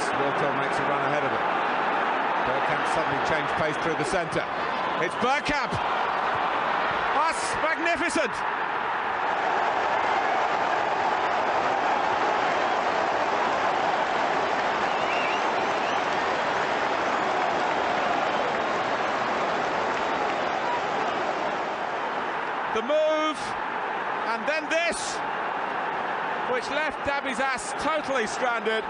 pace. Wilco makes a run ahead of him. Bergkamp suddenly changed pace through the centre. It's Bergkamp! That's magnificent! The move, and then this, which left Dabby's ass totally stranded.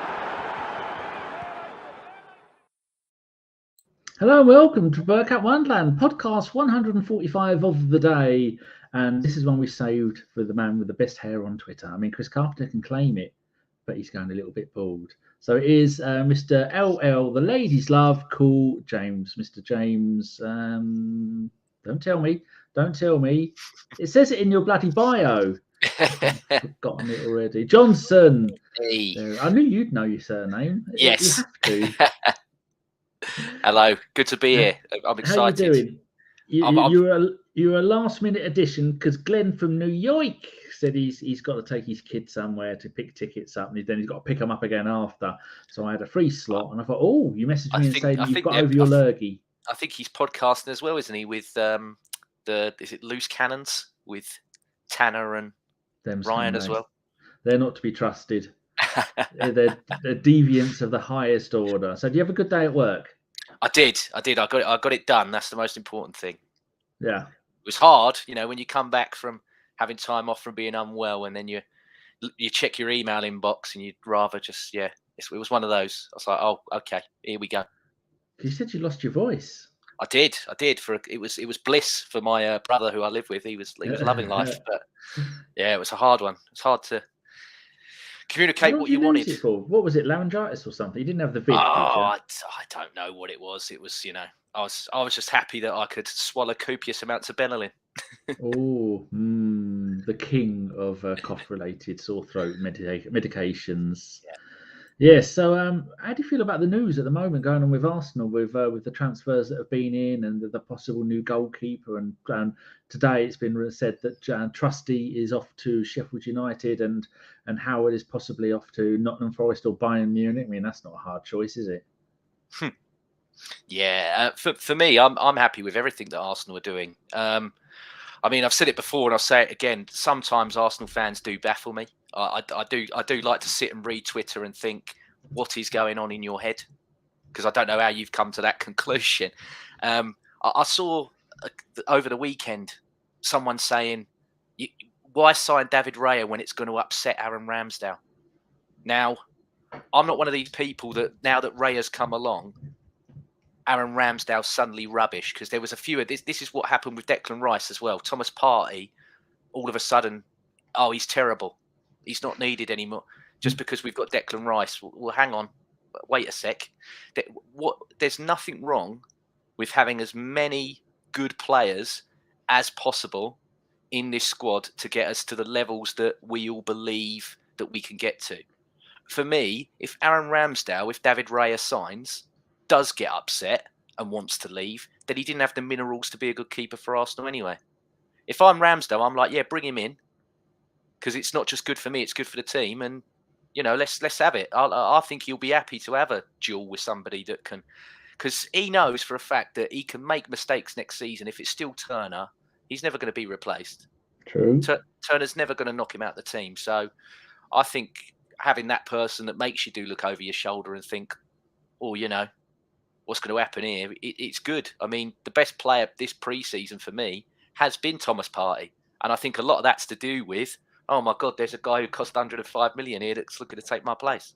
Hello and welcome to Bergkamp Wonderland, podcast 145 of the day. And this is one we saved for the man with the best hair on Twitter. I mean, Chris Carpenter can claim it, but he's going a little bit bald. So it is Mr. LL, the ladies love, cool James. Mr. James, don't tell me. It says it in your bloody bio. I've forgotten it already. Johnstone. Hey. I knew you'd know your surname. Yes. You have to. Hello, good to be here. I'm excited. How you doing? You're a last minute addition because Glenn from New York said he's got to take his kids somewhere to pick tickets up, and then he's got to pick them up again after. So I had a free slot, and I thought, oh, you messaged me and said you've got over your lurgy. I think he's podcasting as well, isn't he? With is it Loose Cannons with Tanner and Ryan as well? They're not to be trusted. they're deviants of the highest order. So do you have a good day at work? I did. I got it done. That's the most important thing. Yeah. It was hard, when you come back from having time off from being unwell, and then you check your email inbox, and you'd rather just it was one of those. I was like, oh, okay, here we go. You said you lost your voice. I did. It was bliss for my brother who I live with. He was loving life, but yeah, it was a hard one. It's hard to communicate what you wanted. What was it, laryngitis or something? You didn't have the vid. I don't know what it was. It was, I was just happy that I could swallow copious amounts of Benylin. The king of cough-related sore throat medications. Yeah. So, how do you feel about the news at the moment going on with Arsenal, with the transfers that have been in and the possible new goalkeeper? And today it's been said that Trusty is off to Sheffield United and Howard is possibly off to Nottingham Forest or Bayern Munich. I mean, that's not a hard choice, is it? Yeah, for me, I'm happy with everything that Arsenal are doing. I mean, I've said it before and I'll say it again. Sometimes Arsenal fans do baffle me. I do like to sit and read Twitter and think, what is going on in your head? Because I don't know how you've come to that conclusion. I saw over the weekend someone saying, why sign David Raya when it's going to upset Aaron Ramsdale? Now, I'm not one of these people that now that Raya's come along, Aaron Ramsdale's suddenly rubbish, because there was a few of this. This is what happened with Declan Rice as well. Thomas Partey, all of a sudden, oh, he's terrible. He's not needed anymore just because we've got Declan Rice. Well, hang on. Wait a sec. There's nothing wrong with having as many good players as possible in this squad to get us to the levels that we all believe that we can get to. For me, if Aaron Ramsdale, if David Raya signs, does get upset and wants to leave, then he didn't have the minerals to be a good keeper for Arsenal anyway. If I'm Ramsdale, I'm like, yeah, bring him in, because it's not just good for me, it's good for the team, and let's have it. I think he'll be happy to have a duel with somebody that can, because he knows for a fact that he can make mistakes next season. If it's still Turner, he's never going to be replaced. True. Turner's never going to knock him out of the team. So I think having that person that makes you do look over your shoulder and think, oh, what's going to happen here? It's good. I mean, the best player this pre-season for me has been Thomas Partey. And I think a lot of that's to do with, oh my God, there's a guy who cost 105 million here that's looking to take my place.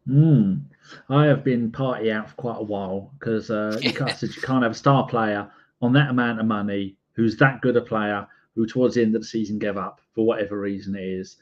I have been Partey out for quite a while because you can't have a star player on that amount of money who's that good a player who towards the end of the season gave up for whatever reason it is.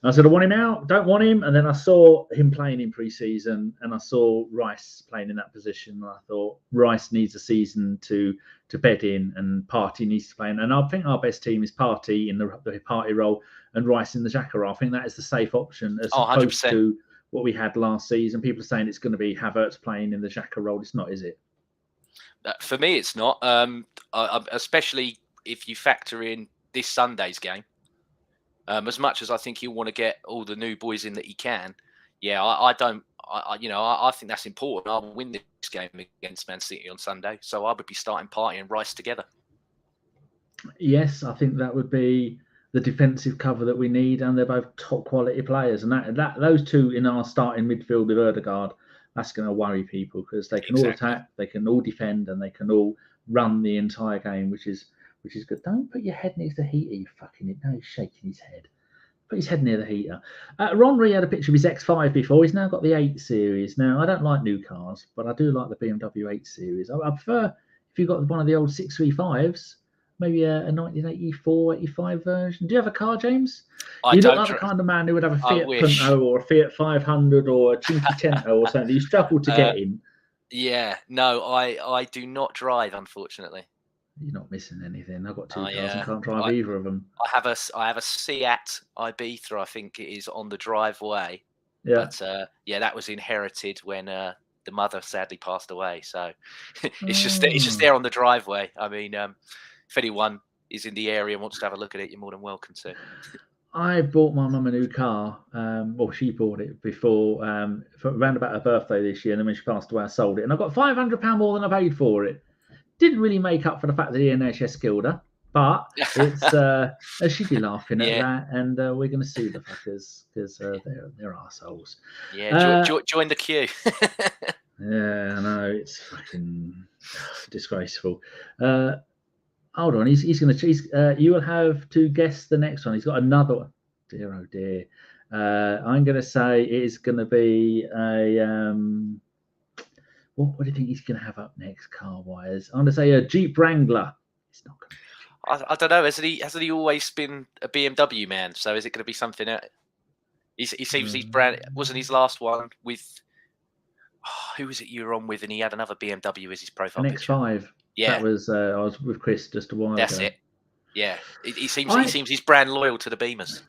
And I said, I want him out, don't want him. And then I saw him playing in pre-season and I saw Rice playing in that position. And I thought Rice needs a season to bed in and Partey needs to play in. And I think our best team is Partey in the Partey role and Rice in the Xhaka role. I think that is the safe option as opposed 100%. to what we had last season. People are saying it's going to be Havertz playing in the Xhaka role. It's not, is it? For me, it's not. Especially if you factor in this Sunday's game. As much as I think he'll want to get all the new boys in that he can, yeah, I don't I think that's important. I'll win this game against Man City on Sunday, so I would be starting Partey and Rice together. Yes, I think that would be the defensive cover that we need, and they're both top quality players. And that those two in our starting midfield with Ødegaard, that's going to worry people because they can all attack, they can all defend, and they can all run the entire game, which is good. Don't put your head near the heater, you fucking it. No, he's shaking his head. Put his head near the heater. Ronry had a picture of his X5 before. He's now got the 8 Series. Now, I don't like new cars, but I do like the BMW 8 Series. I prefer if you've got one of the old 635s, maybe a 1984, 85 version. Do you have a car, James? You look like the kind of man who would have a Fiat Punto or a Fiat 500 or a Cinquecento or something. You struggle to get in. Yeah, no, I do not drive, unfortunately. You're not missing anything. I've got 2 cars and can't drive either of them. I have a Seat Ibiza, I think it is, on the driveway. Yeah. But that was inherited when the mother sadly passed away. So it's just there on the driveway. I mean, if anyone is in the area and wants to have a look at it, you're more than welcome to. I bought my mum a new car. Well, she bought it before, for around about her birthday this year. And then when she passed away, I sold it. And I got £500 more than I paid for it. Didn't really make up for the fact that the NHS killed her. But it's she'd be laughing at that. And we're going to sue the fuckers because they're arseholes. Yeah, join the queue. Yeah, I know. It's fucking disgraceful. Hold on, he's going to. You will have to guess the next one. He's got another one. Dear, oh dear. I'm going to say it is going to be a. What do you think he's going to have up next, car wise? I'm going to say a Jeep Wrangler. It's not going to. I don't know. Hasn't he always been a BMW man? So is it going to be something? He seems he's brand. Wasn't his last one with? Who was it you were on with? And he had another BMW as his profile. An picture. X5. Yeah, that was. I was with Chris just a while ago. That's it. Yeah, he seems he's brand loyal to the Beamers.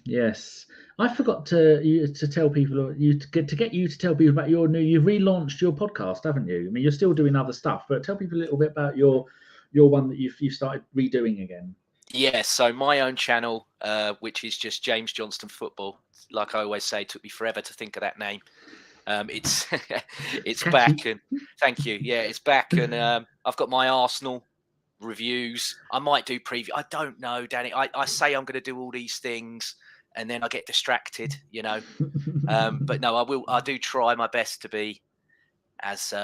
Yes, I forgot to tell people to get you to tell people about your new. You've relaunched your podcast, haven't you? I mean, you're still doing other stuff, but tell people a little bit about your one that you've started redoing again. Yeah, so my own channel, which is just James Johnstone Football. Like I always say, it took me forever to think of that name. It's back, and thank you. Yeah, it's back, and I've got my Arsenal reviews. I might do preview. I don't know, Danny. I say I'm going to do all these things, and then I get distracted, you know. But no, I do try my best to be as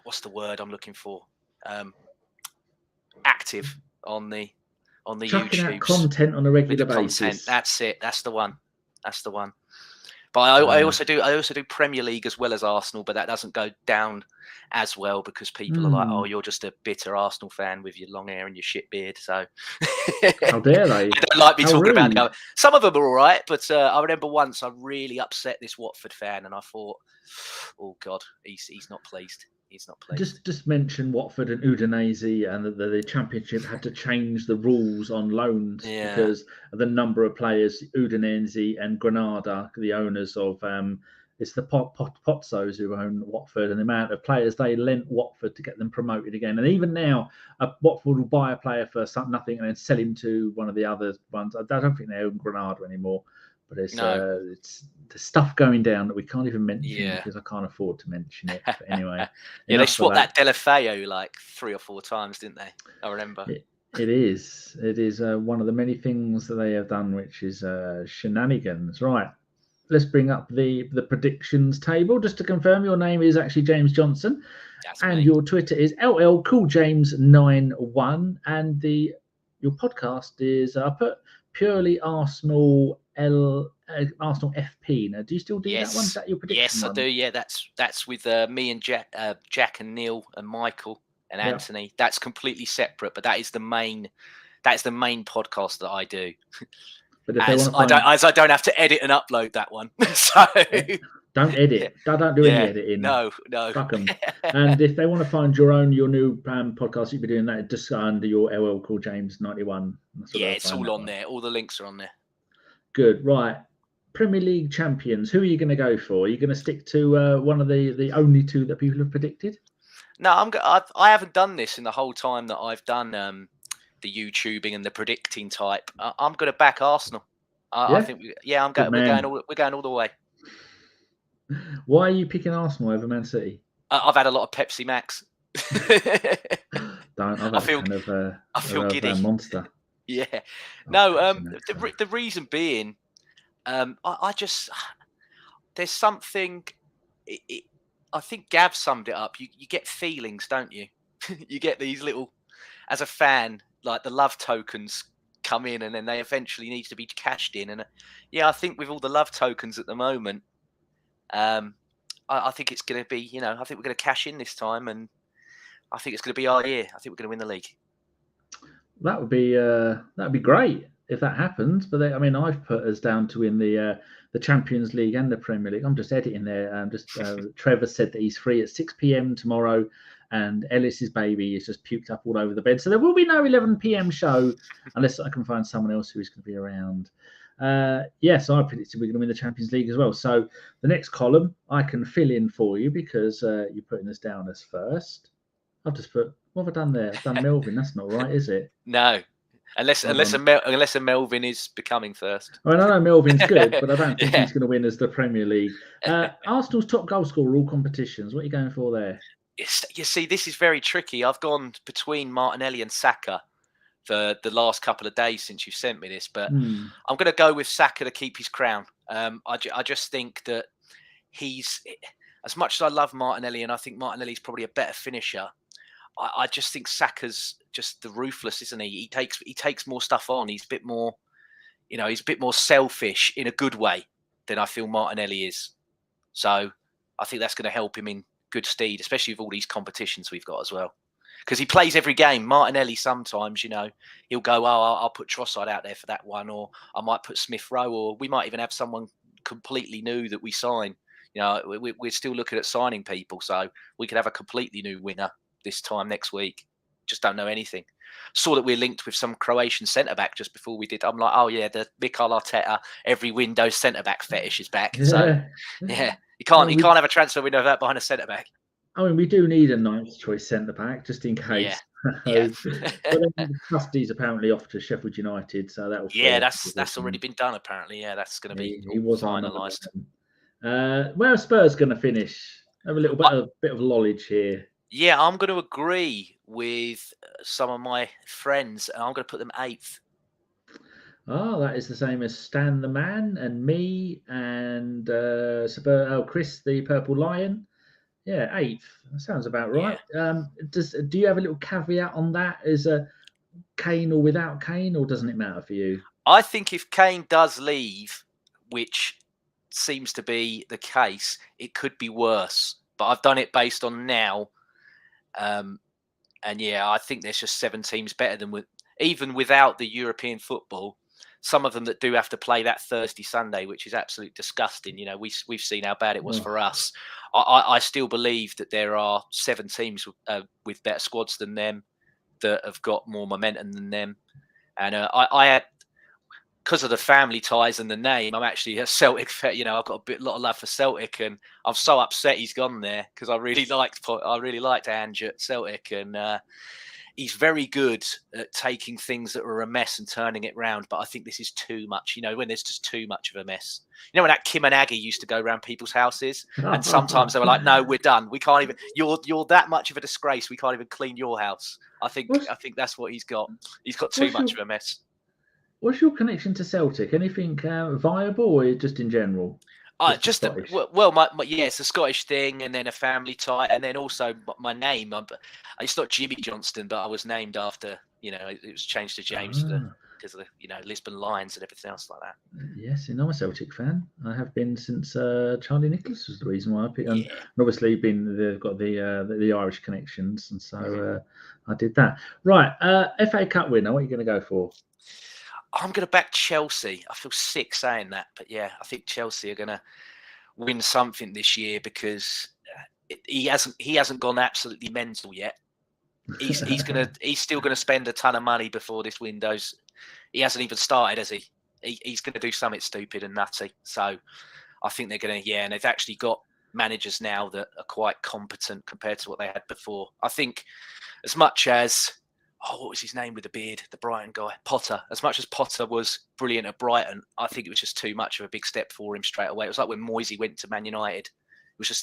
what's the word I'm looking for? Active on the YouTube content on a regular basis. That's it. That's the one. But I also do Premier League as well as Arsenal, but that doesn't go down as well because people are like, "Oh, you're just a bitter Arsenal fan with your long hair and your shit beard." So how dare they? They don't like me talking about it. Some of them are all right, but I remember once I really upset this Watford fan, and I thought, "Oh God, he's not pleased." He's not pleased. Just mention Watford and Udinese, and the Championship had to change the rules on loans because of the number of players. Udinese and Granada, the owners of it's the Pozzos who own Watford, and the amount of players they lent Watford to get them promoted again. And even now, Watford will buy a player for nothing and then sell him to one of the other ones. I don't think they own Granada anymore. But it's the stuff going down that we can't even mention because I can't afford to mention it. But anyway, they swapped that Delafeo like 3 or 4 times, didn't they? I remember. It is one of the many things that they have done, which is shenanigans. Right. Let's bring up the predictions table just to confirm. Your name is actually James Johnson, and your Twitter is LLCoolJames91, and your podcast is I put purely Arsenal. Arsenal FP. Now, do you still do that one? Is that your prediction? Yes, I do. Yeah, that's with me and Jack and Neil and Michael and Anthony. That's completely separate, but that is the main podcast that I do. But as I don't have to edit and upload that one, so don't edit. Don't do any editing. No. Fuck them. And if they want to find your new podcast, you'll be doing that just under your LL Cool James 91. Yeah, it's all on there. All the links are on there. Good. Right. Premier League champions. Who are you going to go for? Are you going to stick to one of the only 2 that people have predicted? No, I haven't done this in the whole time that I've done the YouTubing and the predicting type. I'm going to back Arsenal. I think we're going all the way. Why are you picking Arsenal over Man City? I've had a lot of Pepsi Max. Don't. I've I had feel a can I feel of giddy. Monster. Yeah. Oh, No. Pepsi Max. The reason being, I just there's something. I think Gav summed it up. You get feelings, don't you? You get these little, as a fan, like the love tokens come in, and then they eventually need to be cashed in. And yeah, I think with all the love tokens at the moment, I think it's going to be, I think we're going to cash in this time, and I think it's going to be our year. I think we're going to win the league. That'd be great if that happens. But I've put us down to win the Champions League and the Premier League. I'm just editing there. Trevor said that he's free at 6 p.m. tomorrow, and Ellis's baby is just puked up all over the bed. So there will be no 11 p.m. show unless I can find someone else who is going to be around. Yes, I predicted we're going to win the Champions League as well. So the next column I can fill in for you because you're putting us down as first. I've just put, what have I done there? I've done Melvin. That's not right, is it? No, unless a Melvin is becoming first. I know Melvin's good, but I don't think he's going to win as the Premier League. Arsenal's top goal scorer all competitions. What are you going for there? You see, this is very tricky. I've gone between Martinelli and Saka for the last couple of days since you sent me this, but I'm going to go with Saka to keep his crown. I just think that he's, as much as I love Martinelli, and I think Martinelli's probably a better finisher, I just think Saka's just the ruthless, isn't he? He takes more stuff on. He's a bit more, he's a bit more selfish in a good way than I feel Martinelli is. So I think that's going to help him in good stead, especially with all these competitions we've got as well. Because he plays every game. Martinelli sometimes, he'll go, I'll put Trossard out there for that one, or I might put Smith Rowe, or we might even have someone completely new that we sign. We're still looking at signing people, so we could have a completely new winner this time next week. Just don't know anything. Saw that we're linked with some Croatian centre-back just before we did. I'm like, oh yeah, the Mikel Arteta every window centre-back fetish is back. So yeah, you can't have a transfer window without behind a centre-back. We do need a ninth choice centre-back just in case. Yeah. But then Trusty's apparently off to Sheffield United, so that will. Yeah, that's already been done apparently. Yeah, that's going to be finalised. Where are Spurs going to finish? Have a little bit of knowledge here. Yeah, I'm going to agree with some of my friends, and I'm going to put them 8th. Oh, that is the same as Stan the Man and me and Chris the Purple Lion. Yeah, 8th. That sounds about right. Yeah. Do you have a little caveat on that? Is Kane or without Kane, or doesn't it matter for you? I think if Kane does leave, which seems to be the case, it could be worse. But I've done it based on now. And yeah, I think there's just 7 teams better than even without the European football. Some of them that do have to play that Thursday, Sunday, which is absolutely disgusting. We've seen how bad it was for us. I still believe that there are 7 teams with better squads than them that have got more momentum than them. And I had, because of the family ties and the name, I'm actually a Celtic. I've got a lot of love for Celtic, and I'm so upset he's gone there because I really liked Ange at Celtic, and he's very good at taking things that were a mess and turning it round. But I think this is too much. When there's just too much of a mess. When that Kim and Aggie used to go around people's houses, and sometimes they were like, "No, we're done. We can't even. You're that much of a disgrace. We can't even clean your house." I think that's what he's got. He's got too much of a mess. What's your connection to Celtic? Anything viable, or just in general? It's a Scottish thing, and then a family tie, and then also my name. It's not Jimmy Johnstone, but I was named after. It was changed to James because of the Lisbon Lions and everything else like that. Yes, and I'm a Celtic fan. I have been since Charlie Nicholas was the reason why I picked. And obviously, they've got the Irish connections, and so I did that. Right, FA Cup winner. What are you going to go for? I'm going to back Chelsea. I feel sick saying that, but yeah, I think Chelsea are going to win something this year because he hasn't gone absolutely mental yet. He's still going to spend a ton of money before this window's. He hasn't even started, has he? He's going to do something stupid and nutty. So I think they're going to, and they've actually got managers now that are quite competent compared to what they had before. I think as much as. What was his name with the beard? The Brighton guy, Potter. As much as Potter was brilliant at Brighton, I think it was just too much of a big step for him straight away. It was like when Moisey went to Man United. was just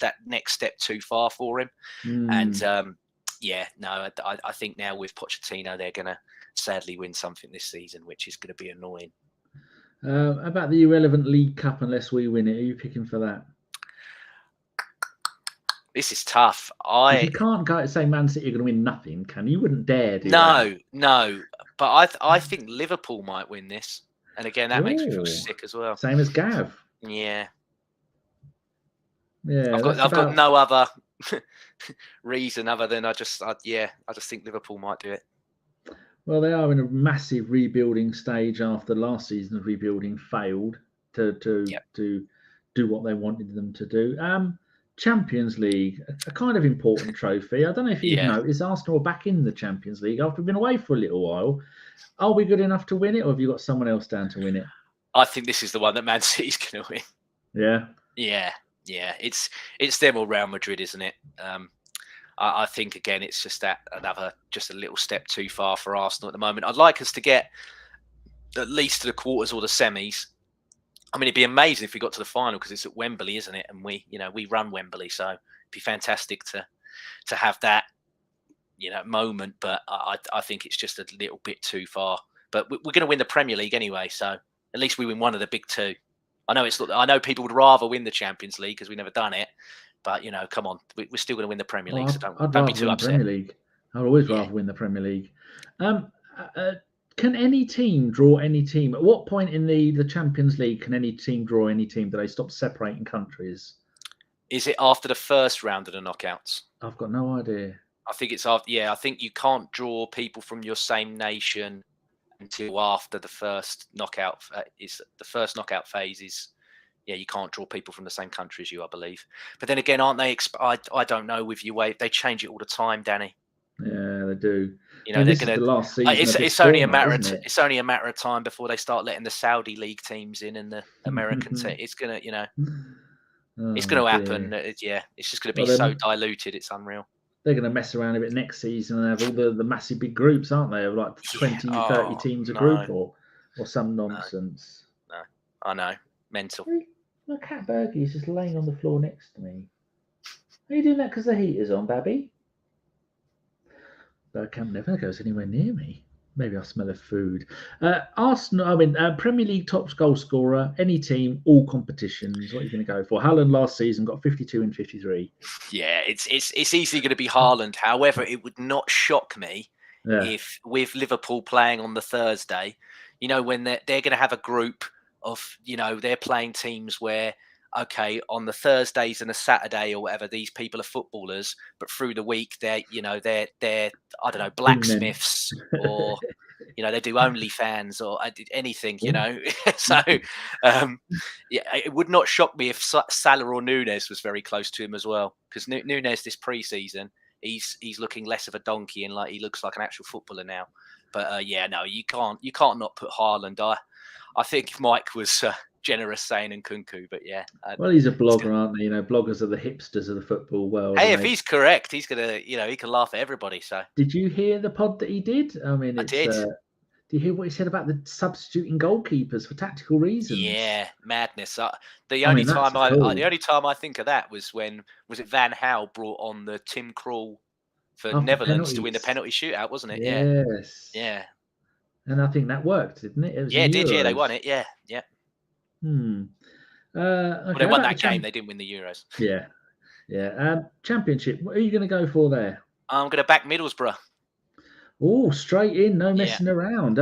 that next step too far for him. And I think now with Pochettino, they're going to sadly win something this season, which is going to be annoying. About the irrelevant League Cup, unless we win it, are you picking for that? This is tough. You can't go say Man City are going to win nothing, can you? You wouldn't dare do that. No. But I think Liverpool might win this. And again, that makes me feel sick as well. Same as Gav. Yeah. Yeah. I've got no other reason other than I just think Liverpool might do it. Well, they are in a massive rebuilding stage after last season's rebuilding failed to do what they wanted them to do. Champions League, a kind of important trophy. I don't know if you've noticed, Arsenal are back in the Champions League after we've been away for a little while. Are we good enough to win it, or have you got someone else down to win it? I think this is the one that Man City's going to win. Yeah? Yeah. It's them or Real Madrid, isn't it? I think, again, it's just just a little step too far for Arsenal at the moment. I'd like us to get at least to the quarters or the semis. I mean, it'd be amazing if we got to the final because it's at Wembley, isn't it? And we run Wembley, so it'd be fantastic to have that, moment. But I think it's just a little bit too far. But we're going to win the Premier League anyway, so at least we win one of the big two. I know people would rather win the Champions League because we've never done it. But, come on, we're still going to win the Premier League, so don't be too upset. Premier League. I'd always rather win the Premier League. Can any team draw any team? At what point in the Champions League can any team draw any team? Do they stop separating countries? Is it after the first round of the knockouts? I've got no idea. I think it's after. Yeah, I think you can't draw people from your same nation until after the first knockout. The first knockout phase is. Yeah, you can't draw people from the same country as you, I believe. But then again, aren't they? I don't know with UEFA. They change it all the time, Danny. Yeah, they do. They're going to. Last season, it's only a matter of it's only a matter of time before they start letting the Saudi league teams in and the American team. It's gonna, it's going to happen. It's just going to be so diluted. It's unreal. They're going to mess around a bit next season and have all the massive big groups, aren't they? Of like 20, 30 teams a group or some nonsense. No, I know. Mental. My cat Bergie is just laying on the floor next to me. Are you doing that because the heater's on, Babby? Bergkamp never goes anywhere near me. Maybe I smell of food. Arsenal, Premier League top goal scorer, any team, all competitions. What are you going to go for? Haaland last season got 52 and 53. Yeah, it's easily going to be Haaland. However, it would not shock me if with Liverpool playing on the Thursday, when they're going to have a group of, they're playing teams where, okay, on the Thursdays and a Saturday or whatever, these people are footballers, but through the week they're I don't know, blacksmiths or they do OnlyFans or anything, So it would not shock me if Salah or Nunes was very close to him as well, because Nunes this pre-season he's looking less of a donkey and like he looks like an actual footballer now. But you can't not put Haaland. I think Mike was generous saying Nkunku, but well, he's a blogger, aren't they? Bloggers are the hipsters of the football world. Hey, if he's correct, he's gonna, he can laugh at everybody. So, did you hear the pod that he did? I did. Do you hear what he said about the substituting goalkeepers for tactical reasons? Yeah, madness. The only time I think of that was when it Van Gaal brought on the Tim Krul for Netherlands to win the penalty shootout, wasn't it? Yes. Yeah. And I think that worked, didn't it? It did. Yeah, they won it. Yeah. Okay. Well, they won that game. They didn't win the Euros. Yeah. Championship. What are you going to go for there? I'm going to back Middlesbrough. Oh, straight in, no messing around.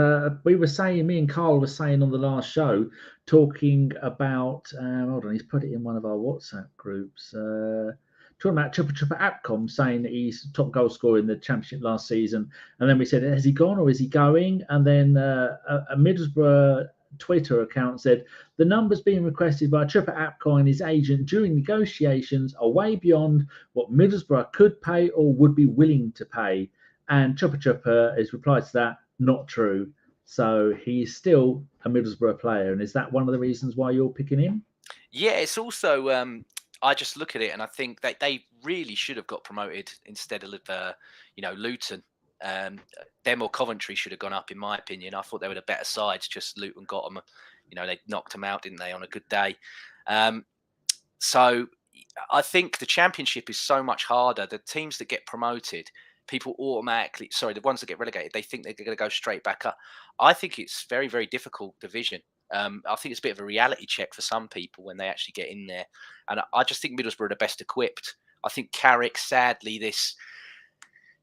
Me and Carl were saying on the last show, talking about. Hold on, he's put it in one of our WhatsApp groups. Talking about Chupa Apcom saying that he's top goal scorer in the championship last season. And then we said, has he gone or is he going? And then a Middlesbrough Twitter account said, the numbers being requested by Chupa Apcom and his agent during negotiations are way beyond what Middlesbrough could pay or would be willing to pay. And Chupa has replied to that, not true. So he's still a Middlesbrough player. And is that one of the reasons why you're picking him? Yeah, it's also... I just look at it and I think that they really should have got promoted instead of, Luton. Them or Coventry should have gone up, in my opinion. I thought they were the better sides. Just Luton got them. They knocked them out, didn't they, on a good day? So I think the Championship is so much harder. The teams that get promoted, people automatically, the ones that get relegated, they think they're going to go straight back up. I think it's very, very difficult division. I think it's a bit of a reality check for some people when they actually get in there. And I just think Middlesbrough are the best equipped. I think Carrick, sadly, this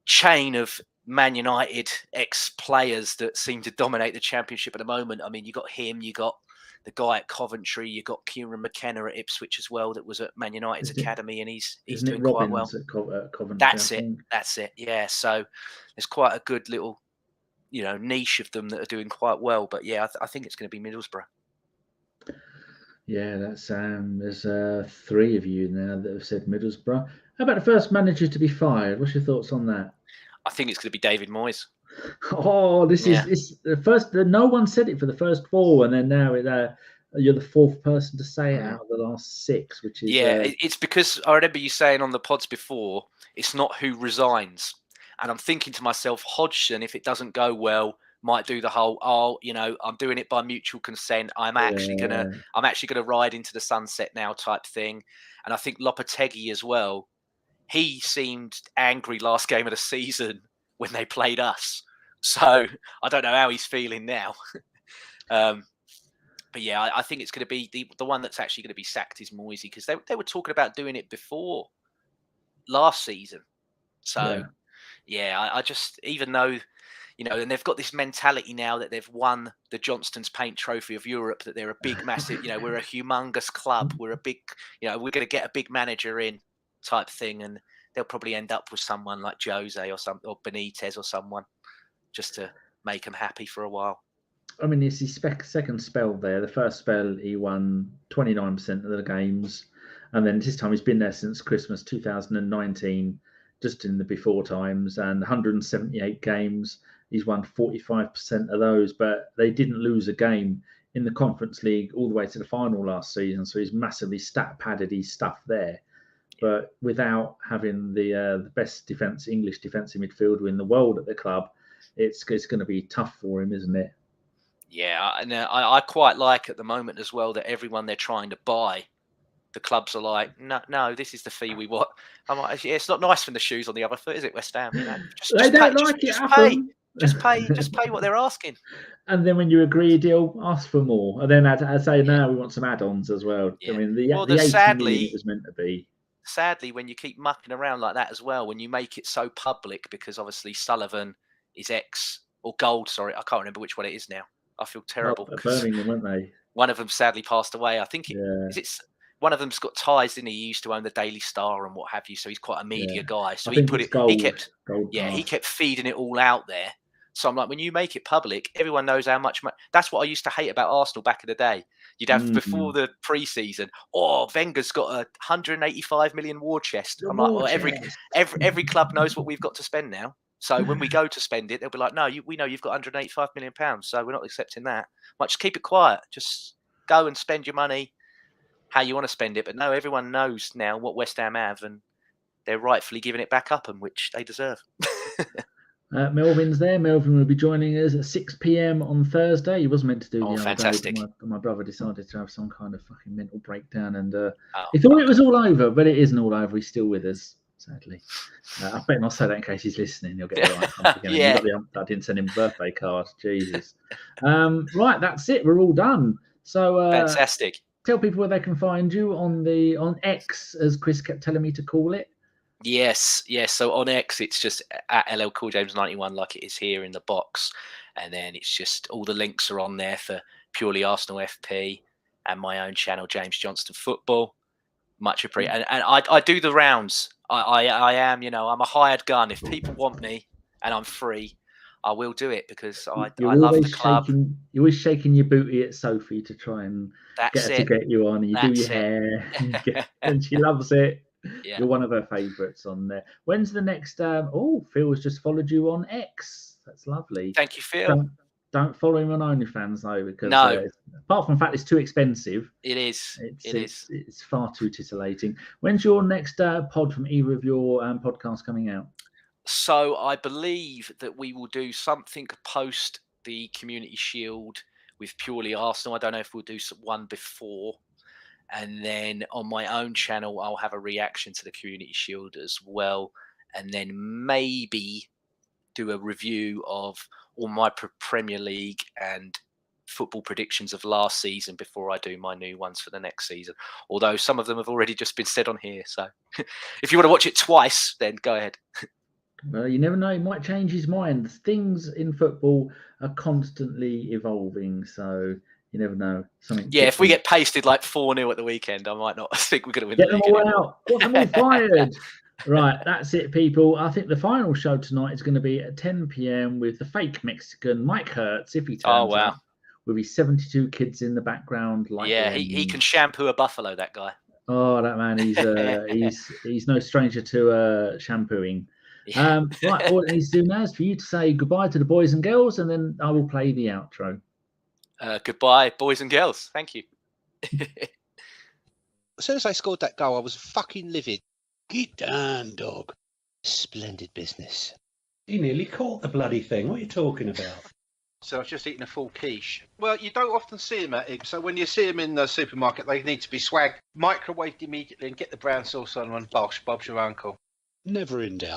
chain of Man United ex-players that seem to dominate the Championship at the moment. I mean, you got him, you got the guy at Coventry, you got Kieran McKenna at Ipswich as well, that was at Man United's academy, and he's doing quite well. At Coventry, That's it. Yeah, so there's quite a good little, niche of them that are doing quite well. But yeah, I think it's going to be Middlesbrough. Yeah, that's there's 3 of you now that have said Middlesbrough. How about the first manager to be fired? What's your thoughts on that? I think it's going to be David Moyes. Oh, this is the first. No one said it for the first 4, and then now you're the 4th person to say it out of the last 6, which is it's because I remember you saying on the pods before, it's not who resigns, and I'm thinking to myself, Hodgson, if it doesn't go well, might do the whole I'm doing it by mutual consent. I'm actually gonna ride into the sunset now type thing, and I think Lopetegui as well. He seemed angry last game of the season when they played us. So I don't know how he's feeling now. But yeah, I think it's going to be the one that's actually going to be sacked is Moisey, because they were talking about doing it before last season. So yeah, I just, even though, and they've got this mentality now that they've won the Johnstone's Paint Trophy of Europe, that they're a big, massive, we're a humongous club. We're a big, we're going to get a big manager in type thing. And they'll probably end up with someone like Jose or Benitez or someone just to make them happy for a while. I mean, it's his second spell there. The first spell, he won 29% of the games. And then this time he's been there since Christmas 2019, just in the before times, and 178 games. He's won 45% of those, but they didn't lose a game in the Conference League all the way to the final last season. So he's massively stat padded his stuff there. But without having the best English defensive midfielder in the world at the club, it's going to be tough for him, isn't it? Yeah, and I quite like at the moment as well that everyone they're trying to buy, the clubs are like, no, this is the fee we want. I'm like, yeah, it's not nice from the shoes on the other foot, is it, West Ham? Just pay what they're asking. And then when you agree a deal, ask for more. And then I say, no, we want some add-ons as well. Yeah. I mean, the 80 million it was meant to be. Sadly, when you keep mucking around like that as well, when you make it so public, because obviously Sullivan is Gold, sorry, I can't remember which one it is now. I feel terrible. Birmingham, weren't they? One of them sadly passed away. I think one of them's got ties, didn't he? He used to own the Daily Star and what have you, so he's quite a media guy. So he kept feeding it all out there. So I'm like, when you make it public, everyone knows how much money. That's what I used to hate about Arsenal back in the day. You'd have before the pre-season, Wenger's got a 185 million war chest. I'm like, well, every club knows what we've got to spend now. So when we go to spend it, they'll be like, no, we know you've got 185 million pounds, so we're not accepting that. Might just keep it quiet. Just go and spend your money how you want to spend it. But no, everyone knows now what West Ham have, and they're rightfully giving it back up, and which they deserve. Melvin's there. Melvin will be joining us at 6 p.m. on Thursday. He was meant to do the fantastic. Day, but my brother decided to have some kind of fucking mental breakdown, and he thought it was all over, but it isn't all over. He's still with us, sadly. I better not say that in case he's listening. He'll get the right time again. Yeah. I didn't send him a birthday card. Jesus. Right, that's it. We're all done. So fantastic. Tell people where they can find you on X, as Chris kept telling me to call it. Yes. So on X, it's just at LL Cool James 91, like it is here in the box, and then it's just all the links are on there for Purely Arsenal FP and my own channel, James Johnstone Football. Much appreciated, and I do the rounds. I am, I'm a hired gun. If people want me and I'm free, I will do it, because I love the club. You're always shaking your booty at Sophie to try and get you on, and you do your hair, and she loves it. Yeah. You're one of her favourites on there. When's the next? Phil has just followed you on X. That's lovely. Thank you, Phil. Don't follow him on OnlyFans though, because apart from the fact it's too expensive, it is. It's far too titillating. When's your next pod from either of your podcasts coming out? So I believe that we will do something post the Community Shield with Purely Arsenal. I don't know if we'll do one before. And then on my own channel, I'll have a reaction to the Community Shield as well. And then maybe do a review of all my Premier League and football predictions of last season before I do my new ones for the next season. Although some of them have already just been said on here. So if you want to watch it twice, then go ahead. Well, you never know. He might change his mind. Things in football are constantly evolving. So you never know. Something. Yeah, if we get pasted like 4-0 at the weekend, I might not think we're going to win Get the them league all anymore. out. Got them all fired. Right, that's it, people. I think the final show tonight is going to be at 10 p.m. with the fake Mexican Mike Hertz, if he turns up, with his 72 kids in the background. Like he can shampoo a buffalo, that guy. Oh, that man, he's no stranger to shampooing. Yeah. Right, all it needs to do now is for you to say goodbye to the boys and girls, and then I will play the outro. Goodbye, boys and girls. Thank you. As soon as I scored that goal, I was fucking livid. Get down, dog. Splendid business. He nearly caught the bloody thing. What are you talking about? So I was just eating a full quiche. Well, you don't often see them at Ibs, so when you see them in the supermarket, they need to be swagged, microwaved immediately, and get the brown sauce on them, and bosh, Bob's your uncle. Never in doubt.